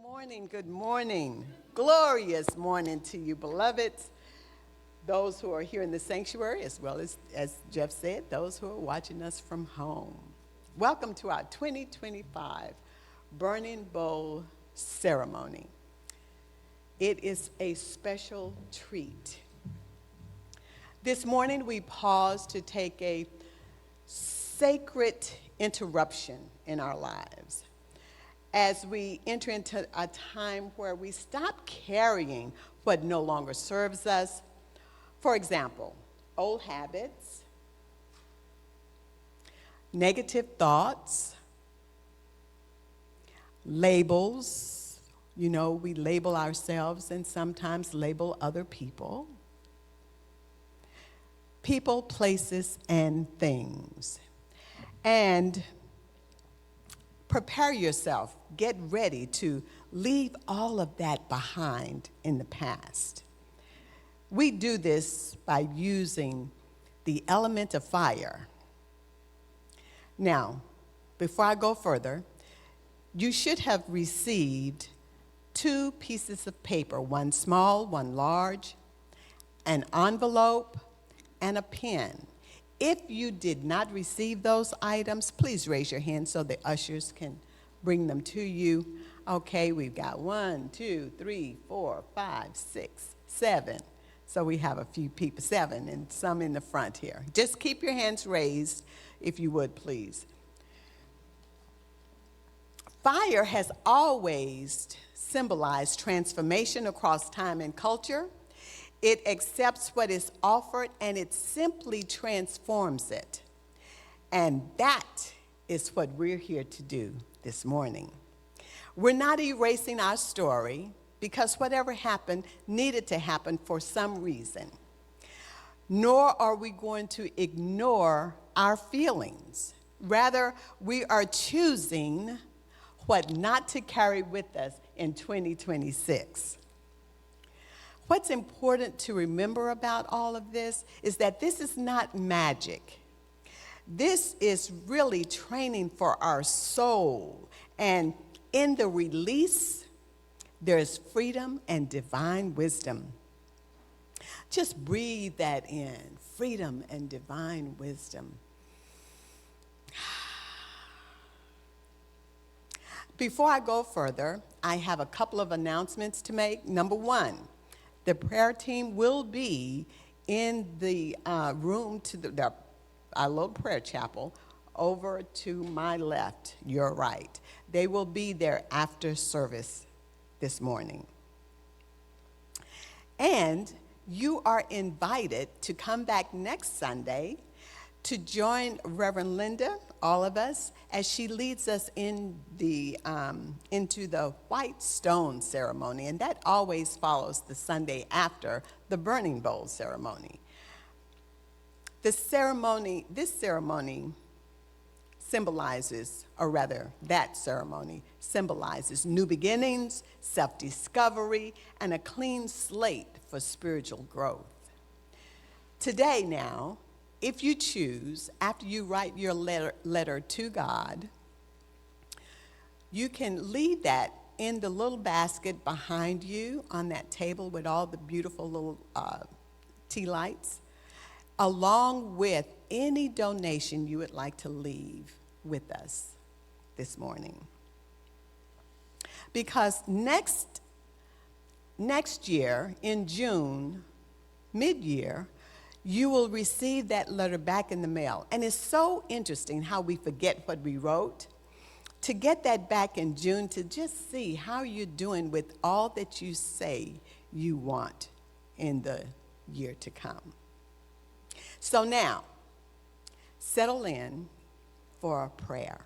morning, good morning. Glorious morning to you, beloved. Those who are here in the sanctuary, as well as Jeff said, those who are watching us from home. Welcome to our 2025 Burning Bowl ceremony. It is a special treat. This morning, we pause to take a sacred interruption in our lives as we enter into a time where we stop carrying what no longer serves us. For example, old habits, negative thoughts, labels. You know, we label ourselves and sometimes label other people. People, places, and things. And prepare yourself, get ready to leave all of that behind in the past. We do this by using the element of fire. Now, before I go further, you should have received 2 pieces of paper, one small, one large, an envelope, and a pen. If you did not receive those items, please raise your hand so the ushers can bring them to you. Okay, we've got 1, 2, 3, 4, 5, 6, 7. So we have a few people, 7, and some in the front here. Just keep your hands raised, if you would, please. Fire has always symbolized transformation across time and culture. It accepts what is offered and it simply transforms it. And that is what we're here to do this morning. We're not erasing our story because whatever happened needed to happen for some reason. Nor are we going to ignore our feelings. Rather, we are choosing what not to carry with us in 2026. What's important to remember about all of this is that this is not magic. This is really training for our soul. And in the release, there's freedom and divine wisdom. Just breathe that in, freedom and divine wisdom. Before I go further, I have a couple of announcements to make. Number 1, the prayer team will be in the room to our little prayer chapel over to my left, your right. They will be there after service this morning. And you are invited to come back next Sunday to join Reverend Linda, all of us, as she leads us in into the white stone ceremony. And that always follows the Sunday after the burning bowl ceremony. This ceremony symbolizes, or rather, that ceremony symbolizes new beginnings, self-discovery, and a clean slate for spiritual growth. Today now, if you choose, after you write your letter to God, you can leave that in the little basket behind you on that table with all the beautiful little tea lights, along with any donation you would like to leave with us this morning. Because next year, in June, mid-year, you will receive that letter back in the mail. And it's so interesting how we forget what we wrote. To get that back in June, to just see how you're doing with all that you say you want in the year to come. So now, settle in for a prayer.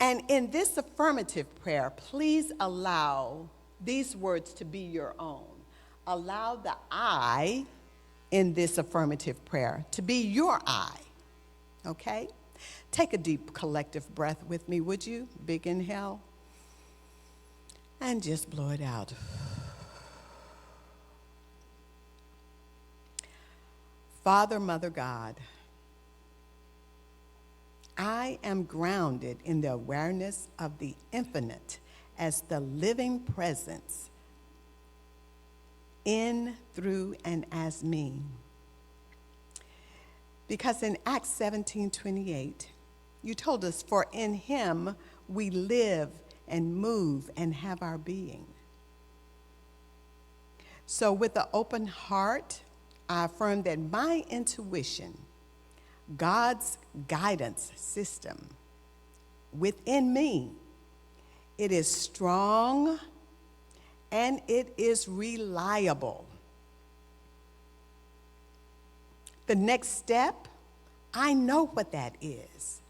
And in this affirmative prayer, please allow these words to be your own. Allow the I in this affirmative prayer to be your I, okay? Take a deep collective breath with me, would you? Big inhale. And just blow it out. Father, Mother God, I am grounded in the awareness of the infinite as the living presence in, through, and as me. Because in Acts 17:28, you told us, for in him we live and move and have our being. So with an open heart, I affirm that my intuition, God's guidance system within me, it is strong and it is reliable. The next step, I know what that is.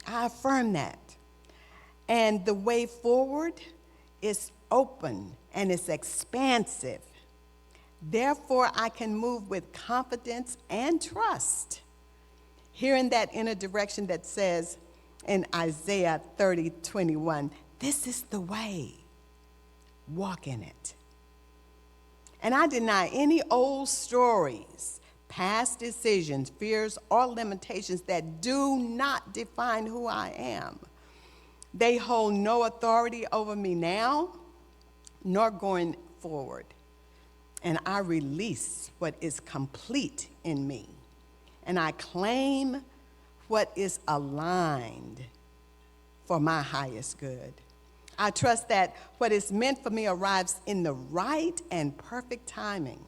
I affirm that. And the way forward is open and it's expansive. Therefore, I can move with confidence and trust. Hearing that inner direction that says in Isaiah 30:21, this is the way, walk in it. And I deny any old stories, past decisions, fears, or limitations that do not define who I am. They hold no authority over me now, nor going forward. And I release what is complete in me. And I claim what is aligned for my highest good. I trust that what is meant for me arrives in the right and perfect timing.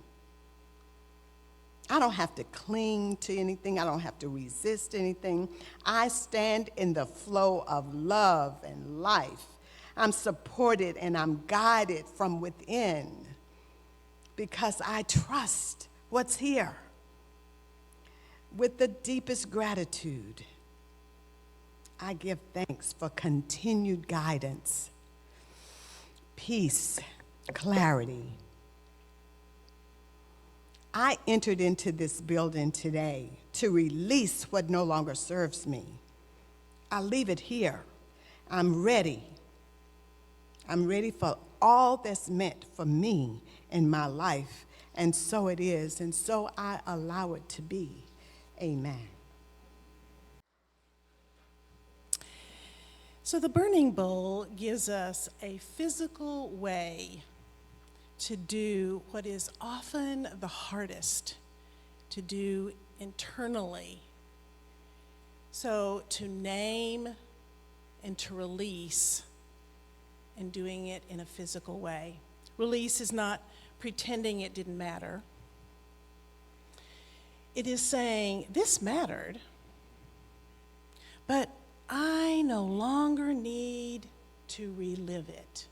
I don't have to cling to anything. I don't have to resist anything. I stand in the flow of love and life. I'm supported and I'm guided from within because I trust what's here. With the deepest gratitude, I give thanks for continued guidance, peace, clarity. I entered into this building today to release what no longer serves me. I leave it here. I'm ready. I'm ready for all that's meant for me in my life. And so it is, and so I allow it to be. Amen. So the burning bowl gives us a physical way to do what is often the hardest to do internally. So to name and to release, and doing it in a physical way. Release is not pretending it didn't matter. It is saying, this mattered, but I no longer need to relive it.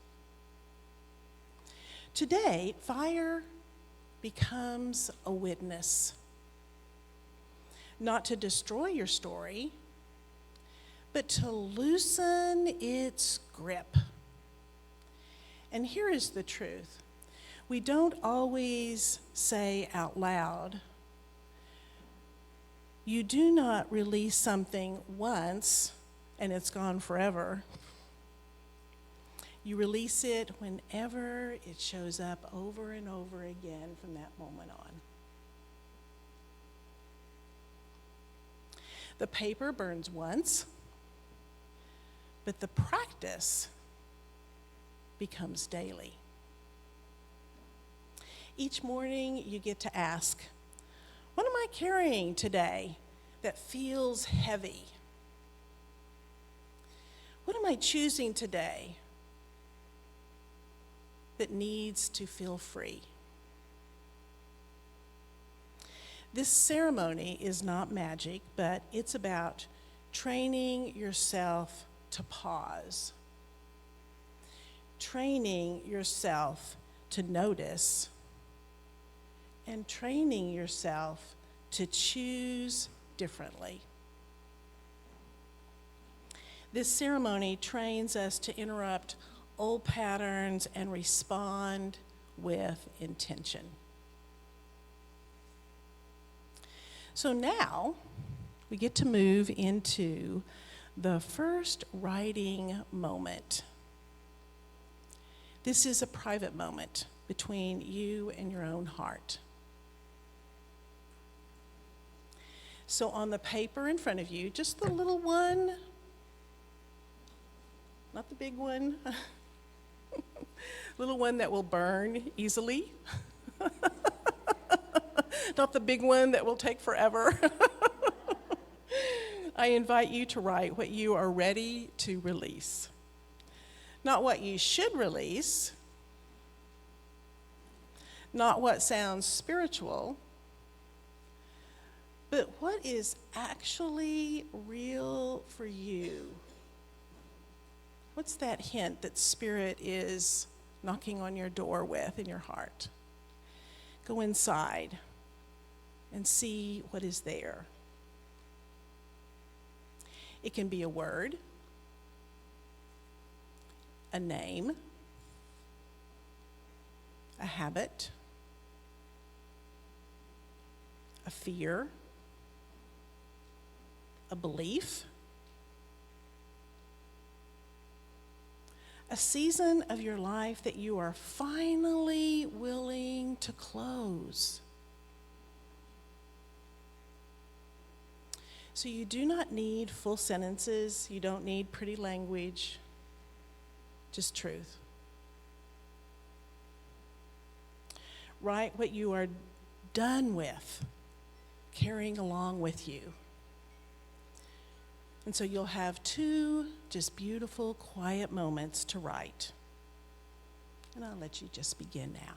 Today, fire becomes a witness, not to destroy your story, but to loosen its grip. And here is the truth. We don't always say out loud, you do not release something once and it's gone forever. You release it whenever it shows up over and over again from that moment on. The paper burns once, but the practice becomes daily. Each morning you get to ask, what am I carrying today that feels heavy? What am I choosing today that needs to feel free? This ceremony is not magic, but it's about training yourself to pause, training yourself to notice, and training yourself to choose differently. This ceremony trains us to interrupt old patterns and respond with intention. So now we get to move into the first writing moment. This is a private moment between you and your own heart. So on the paper in front of you, just the little one, not the big one, little one that will burn easily, not the big one that will take forever. I invite you to write what you are ready to release. Not what you should release, not what sounds spiritual, but what is actually real for you. What's that hint that Spirit is knocking on your door with in your heart? Go inside and see what is there. It can be a word, a name, a habit, a fear, a belief, a season of your life that you are finally willing to close. So you do not need full sentences, you don't need pretty language, just truth. Write what you are done with, carrying along with you. And so you'll have 2 just beautiful, quiet moments to write. And I'll let you just begin now.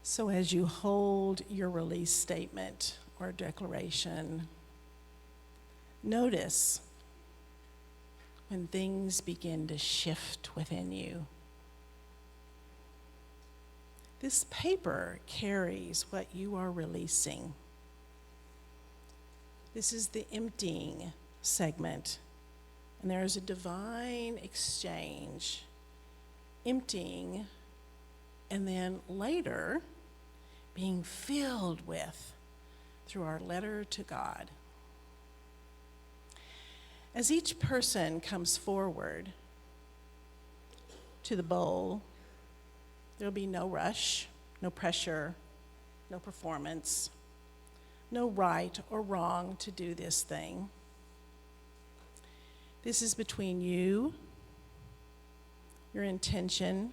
So as you hold your release statement or declaration, notice when things begin to shift within you. This paper carries what you are releasing. This is the emptying segment, and there is a divine exchange, emptying, and then later being filled with through our letter to God. As each person comes forward to the bowl, there'll be no rush, no pressure, no performance, no right or wrong to do this thing. This is between you, your intention,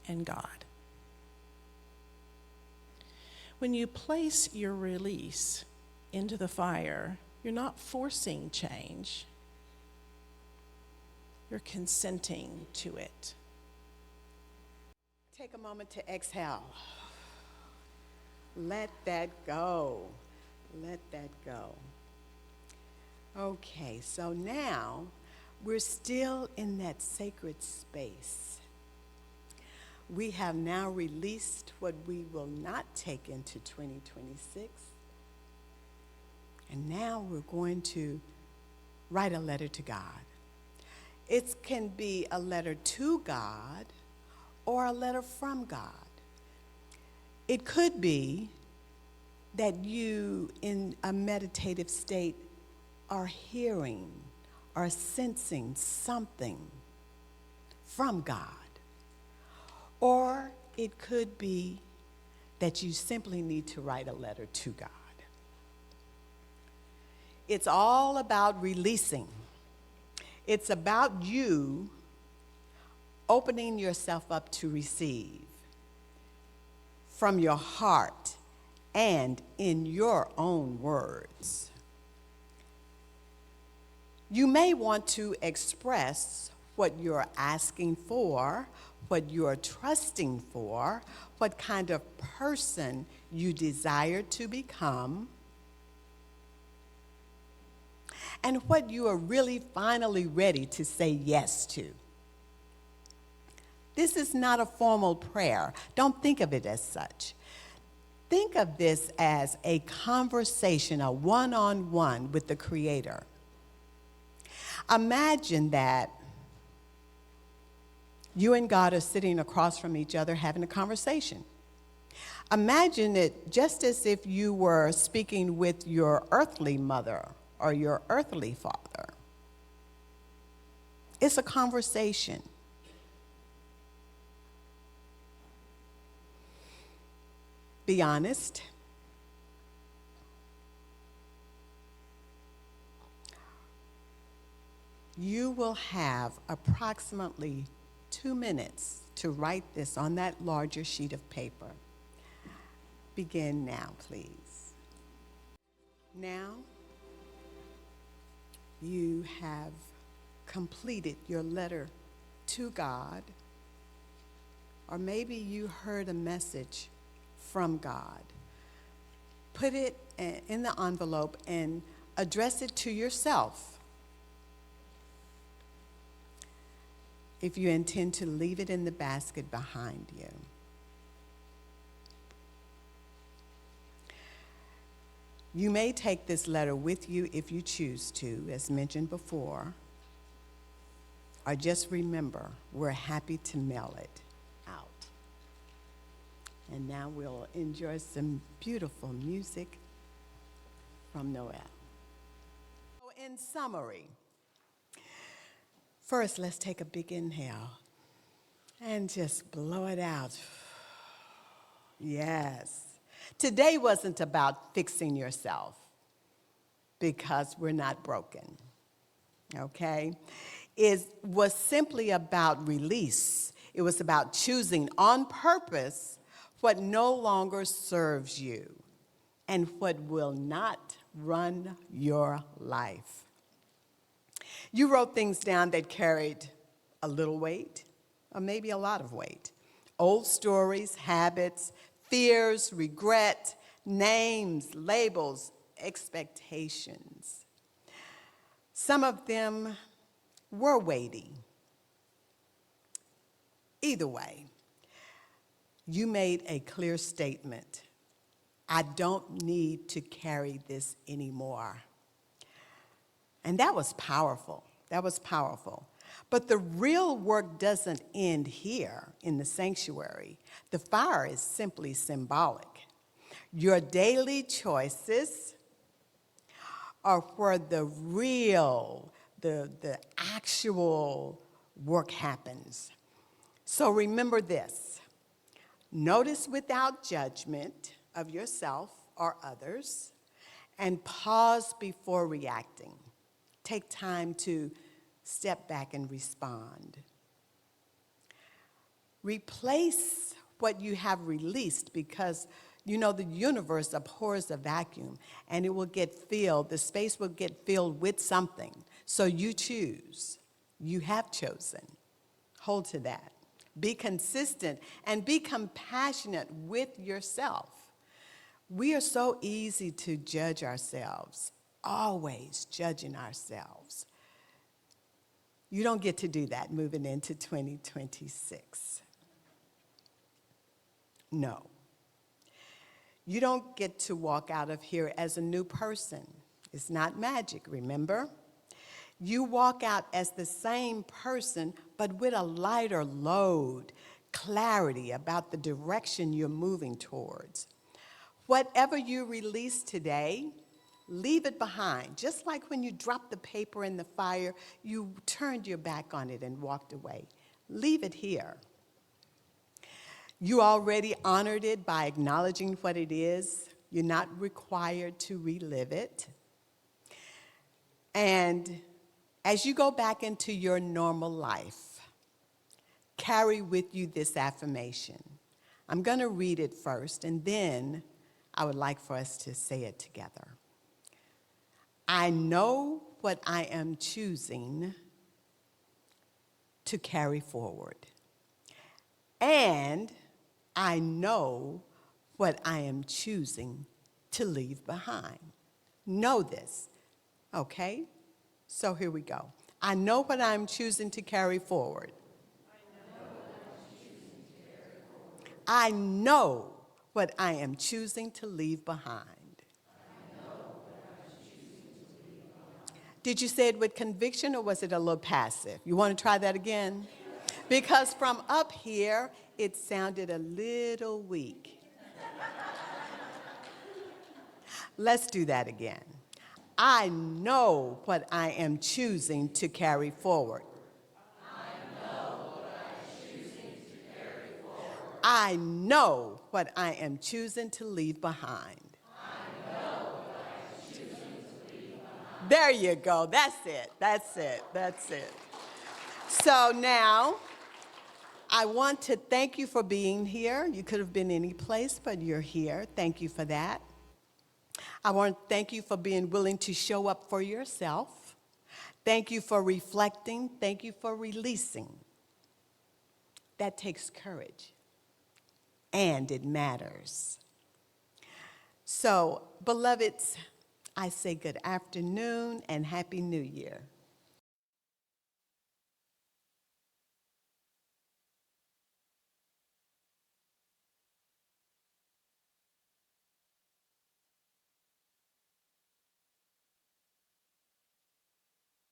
and God. When you place your release into the fire, you're not forcing change. You're consenting to it. Take a moment to exhale. Let that go. Let that go. Okay, so now we're still in that sacred space. We have now released what we will not take into 2026. And now we're going to write a letter to God. It can be a letter to God or a letter from God. It could be that you, in a meditative state, are hearing or sensing something from God. Or it could be that you simply need to write a letter to God. It's all about releasing. It's about you opening yourself up to receive from your heart and in your own words. You may want to express what you're asking for, what you're trusting for, what kind of person you desire to become, and what you are really finally ready to say yes to. This is not a formal prayer. Don't think of it as such. Think of this as a conversation, a one-on-one with the Creator. Imagine that you and God are sitting across from each other having a conversation. Imagine it just as if you were speaking with your earthly mother or your earthly father. It's a conversation. Be honest. You will have approximately 2 minutes to write this on that larger sheet of paper. Begin now, please. Now, you have completed your letter to God, or maybe you heard a message from God. Put it in the envelope and address it to yourself. If you intend to leave it in the basket behind you. You may take this letter with you if you choose to, as mentioned before, or just remember, we're happy to mail it out. And now we'll enjoy some beautiful music from Noel. So in summary, first, let's take a big inhale and just blow it out. Yes. Today wasn't about fixing yourself because we're not broken, okay? It was simply about release. It was about choosing on purpose what no longer serves you and what will not run your life. You wrote things down that carried a little weight, or maybe a lot of weight. Old stories, habits, fears, regret, names, labels, expectations. Some of them were weighty. Either way, you made a clear statement. I don't need to carry this anymore. And that was powerful. That was powerful. But the real work doesn't end here in the sanctuary. The fire is simply symbolic. Your daily choices are where the real, the actual work happens. So remember this. Notice without judgment of yourself or others, and pause before reacting. Take time to step back and respond. Replace what you have released, because you know the universe abhors a vacuum, and it will get filled, the space will get filled with something. So you choose. You have chosen. Hold to that. Be consistent and be compassionate with yourself. We are so easy to judge ourselves, always judging ourselves. You don't get to do that moving into 2026. No. You don't get to walk out of here as a new person. It's not magic, remember? You walk out as the same person, but with a lighter load, clarity about the direction you're moving towards. Whatever you release today, leave it behind. Just like when you dropped the paper in the fire, you turned your back on it and walked away. Leave it here. You already honored it by acknowledging what it is. You're not required to relive it. And as you go back into your normal life, carry with you this affirmation. I'm going to read it first, and then I would like for us to say it together. I know what I am choosing to carry forward. And I know what I am choosing to leave behind. Know this, okay? So here we go. I know what I'm choosing to carry forward. I know what I am choosing to leave behind. Did you say it with conviction or was it a little passive? You want to try that again? Because from up here, it sounded a little weak. Let's do that again. I know what I am choosing to carry forward. I know what I am choosing to leave behind. There you go. That's it. That's it. That's it. So now, I want to thank you for being here. You could have been any place, but you're here. Thank you for that. I want to thank you for being willing to show up for yourself. Thank you for reflecting. Thank you for releasing. That takes courage, and it matters. So, beloveds, I say good afternoon and Happy New Year.